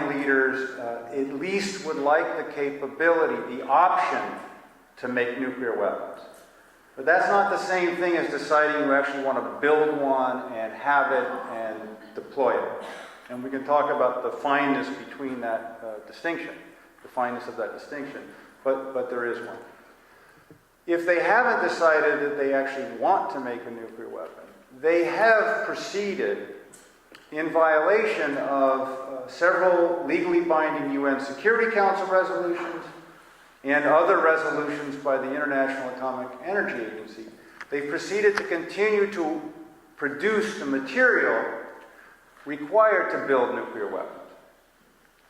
Iranian leaders at least would like the capability, the option to make nuclear weapons. But that's not the same thing as deciding you actually want to build one and have it and deploy it. And we can talk about the fineness between that distinction, the fineness of that distinction, but there is one. If they haven't decided that they actually want to make a nuclear weapon, they have proceeded in violation of several legally binding UN Security Council resolutions and other resolutions by the International Atomic Energy Agency. They've proceeded to continue to produce the material required to build nuclear weapons.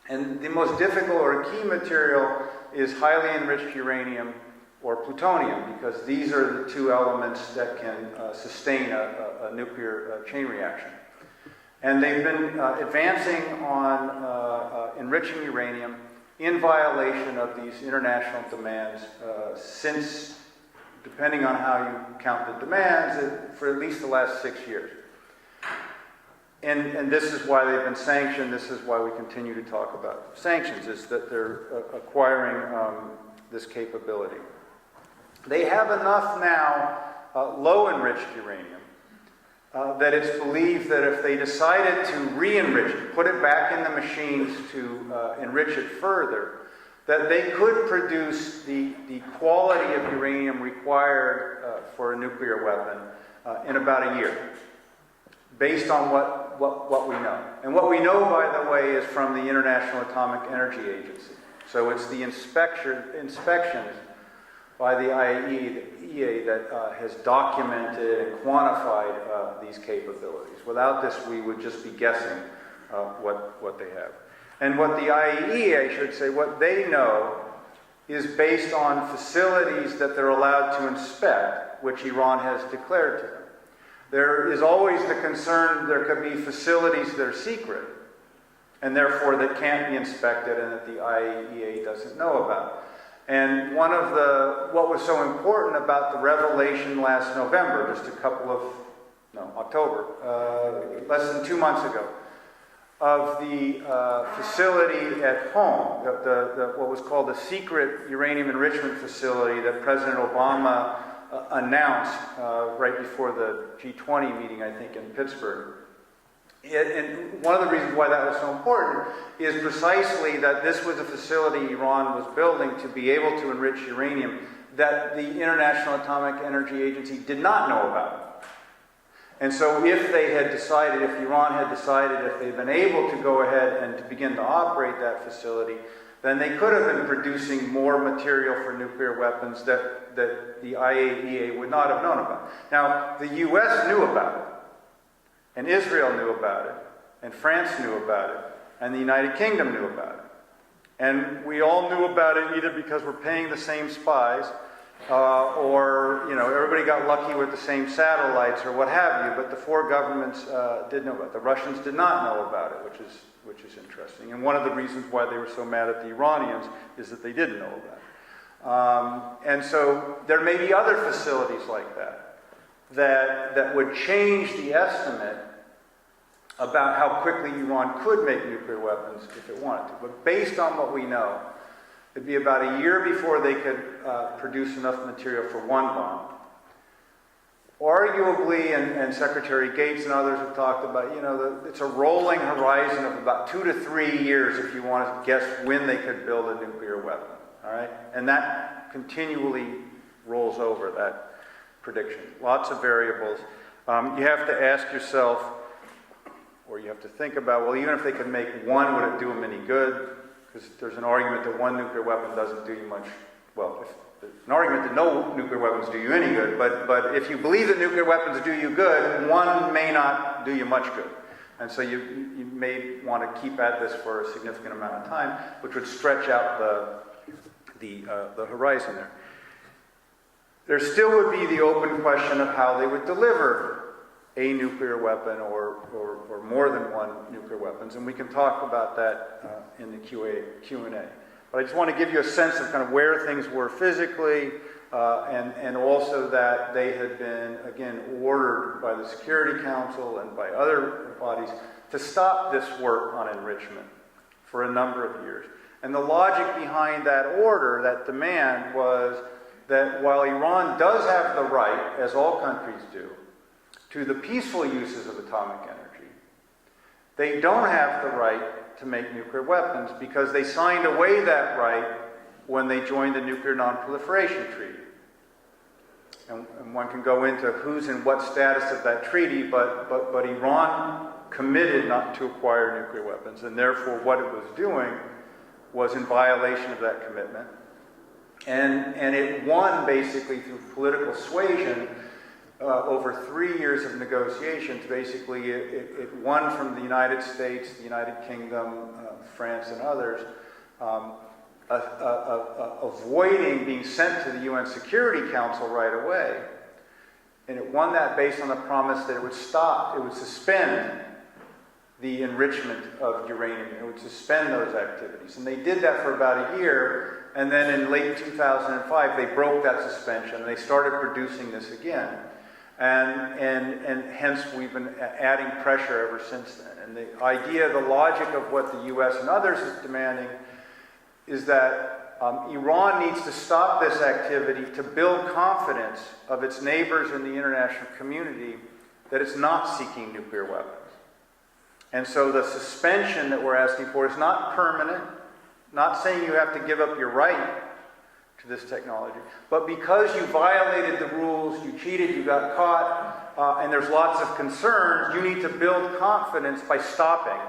And the most difficult or key material is highly enriched uranium or plutonium, because these are the two elements that can sustain a nuclear chain reaction. And they've been advancing on enriching uranium in violation of these international demands since, depending on how you count the demands, for at least the last 6 years. And this is why they've been sanctioned. This is why we continue to talk about sanctions, is that they're acquiring this capability. They have enough now low-enriched uranium that it's believed that if they decided to re-enrich it, put it back in the machines to enrich it further, that they could produce the quality of uranium required for a nuclear weapon in about a year, based on what we know. And what we know, by the way, is from the International Atomic Energy Agency. So it's the inspections by the IAEA that has documented and quantified these capabilities. Without this, we would just be guessing what they have. And what the IAEA should say, what they know is based on facilities that they're allowed to inspect, which Iran has declared to them. There is always the concern there could be facilities that are secret, and therefore that can't be inspected and that the IAEA doesn't know about. And what was so important about the revelation last November, just October, less than 2 months ago, of the facility at home, what was called the secret uranium enrichment facility that President Obama announced right before the G20 meeting, I think, in Pittsburgh. And one of the reasons why that was so important is precisely that this was a facility Iran was building to be able to enrich uranium that the International Atomic Energy Agency did not know about. And so if Iran had decided, if they'd been able to go ahead and to begin to operate that facility, then they could have been producing more material for nuclear weapons that the IAEA would not have known about. Now, the U.S. knew about it. And Israel knew about it, and France knew about it, and the United Kingdom knew about it. And we all knew about it either because we're paying the same spies, or everybody got lucky with the same satellites or what have you, but the four governments did know about it. The Russians did not know about it, which is interesting. And one of the reasons why they were so mad at the Iranians is that they didn't know about it. And so there may be other facilities like that would change the estimate about how quickly Iran could make nuclear weapons if it wanted to. But based on what we know, it'd be about a year before they could produce enough material for one bomb. Arguably, and Secretary Gates and others have talked about, it's a rolling horizon of about 2 to 3 years if you want to guess when they could build a nuclear weapon. All right? And that continually rolls over, that prediction. Lots of variables. You have to ask yourself, or you have to think about, well, even if they could make one, would it do them any good? Because there's an argument that one nuclear weapon doesn't do you much. Well, there's an argument that no nuclear weapons do you any good, but if you believe that nuclear weapons do you good, one may not do you much good. And so you may want to keep at this for a significant amount of time, which would stretch out the horizon there. There still would be the open question of how they would deliver a nuclear weapon or more than one nuclear weapons, and we can talk about that in the Q&A. But I just want to give you a sense of kind of where things were physically, and also that they had been, again, ordered by the Security Council and by other bodies to stop this work on enrichment for a number of years. And the logic behind that order, that demand, was that while Iran does have the right, as all countries do, to the peaceful uses of atomic energy, they don't have the right to make nuclear weapons because they signed away that right when they joined the Nuclear Non-Proliferation Treaty. And one can go into who's in what status of that treaty, but Iran committed not to acquire nuclear weapons, and therefore what it was doing was in violation of that commitment. And it won basically through political suasion over 3 years of negotiations. Basically, it won from the United States, the United Kingdom, France, and others, avoiding being sent to the UN Security Council right away. And it won that based on the promise that it would suspend the enrichment of uranium. It would suspend those activities. And they did that for about a year, and then in late 2005, they broke that suspension. They started producing this again. And hence, we've been adding pressure ever since then. And the idea, the logic of what the US and others is demanding is that Iran needs to stop this activity to build confidence of its neighbors in the international community that it's not seeking nuclear weapons. And so the suspension that we're asking for is not permanent, not saying you have to give up your right to this technology, but because you violated the rules, you cheated, you got caught, and there's lots of concerns, you need to build confidence by stopping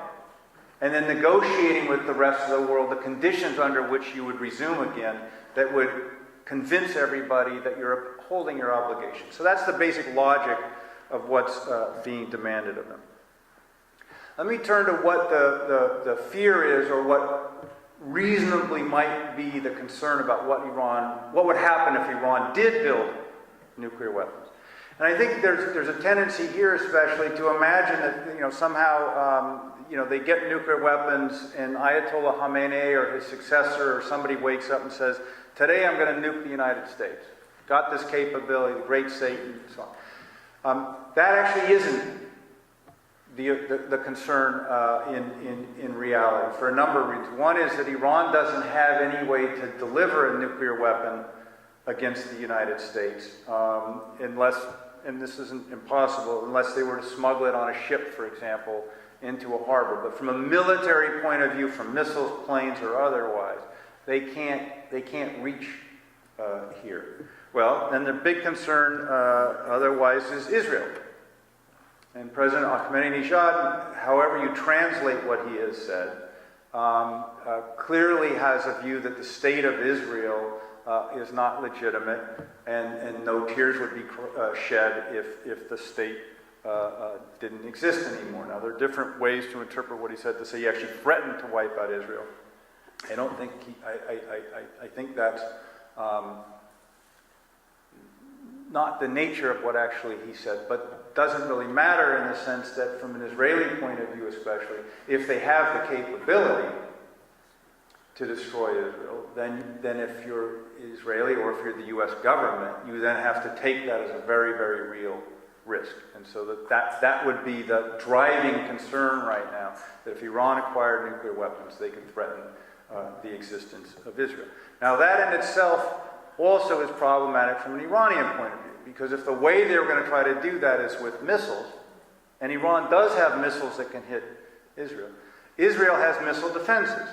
and then negotiating with the rest of the world the conditions under which you would resume again that would convince everybody that you're upholding your obligation. So that's the basic logic of what's being demanded of them. Let me turn to what the fear is, or what reasonably might be the concern about what would happen if Iran did build nuclear weapons. And I think there's a tendency here, especially, to imagine that somehow they get nuclear weapons, and Ayatollah Khamenei or his successor or somebody wakes up and says, "Today I'm going to nuke the United States. Got this capability, the great Satan," and so on. That actually isn't the concern in reality, for a number of reasons. One is that Iran doesn't have any way to deliver a nuclear weapon against the United States, unless, and this isn't impossible, unless they were to smuggle it on a ship, for example, into a harbor. But from a military point of view, from missiles, planes, or otherwise, they can't reach here. Well, then the big concern otherwise is Israel. And President Ahmadinejad, however you translate what he has said, clearly has a view that the state of Israel is not legitimate, and no tears would be shed if the state didn't exist anymore. Now, there are different ways to interpret what he said, to say he actually threatened to wipe out Israel. I don't think I think that's not the nature of what actually he said, but doesn't really matter in the sense that from an Israeli point of view especially, if they have the capability to destroy Israel, then if you're Israeli or if you're the US government, you then have to take that as a very, very real risk. And so that would be the driving concern right now, that if Iran acquired nuclear weapons, they can threaten the existence of Israel. Now, that in itself also is problematic from an Iranian point of view, because if the way they're going to try to do that is with missiles, and Iran does have missiles that can hit Israel, Israel has missile defenses.